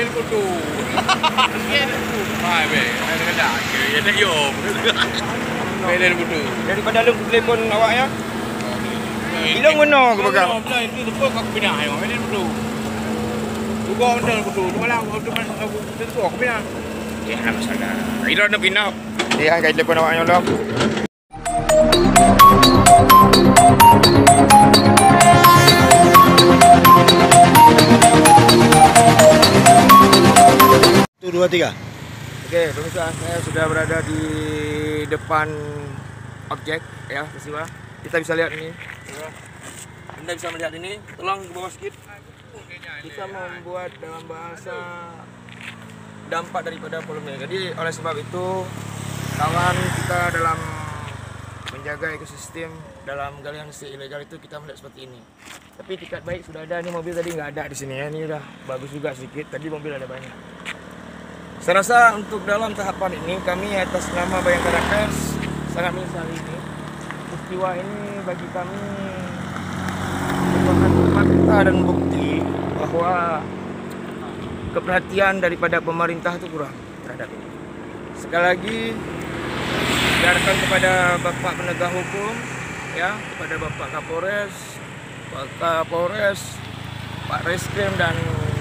Belen kudu. Hai be, ada dah. Ada yo. Belen kudu. Daripada lu telefon awaknya. Hilang mana ke pegang? Betul, itu tempat aku pindah ya. Belen kudu. Juga betul kudu. Malah aku tentu aku pindah. Ya, masalah. Itu nak pindah. Ya, kait telefon awaknya dong. Itu 2 3. Oke, pemirsa, saya sudah berada di depan objek ya peristiwa. Kita bisa lihat ini. Anda bisa melihat ini. Tolong ke bawah sedikit. Kita membuat dalam bahasa dampak daripada polemik. Jadi oleh sebab itu, kawan kita dalam menjaga ekosistem dalam galian C ilegal itu kita melihat seperti ini. Tapi tiket baik sudah ada. Ini mobil tadi nggak ada di sini ya. Ini udah bagus juga sedikit. Tadi mobil ada banyak. Saya rasa untuk dalam tahapan ini kami atas nama Bayangkara Pers sangat menyesali ini. Peristiwa ini bagi kami merupakan fakta dan bukti bahwa keperhatian daripada pemerintah itu kurang terhadap ini. Sekali lagi diarahkan kepada Bapak penegak hukum, ya, kepada Bapak Kapolres, Pak Kapolres, Pak Reskrim dan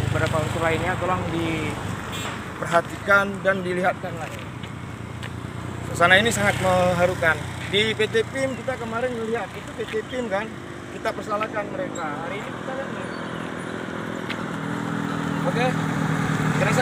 beberapa unsur lainnya, tolong diperhatikan dan dilihatkan lagi. Suasana ini sangat mengharukan. Di PT PIM kita kemarin melihat itu PT PIM kan, kita persalahkan mereka. Hari ini kita lihat nih. Oke, saya rasa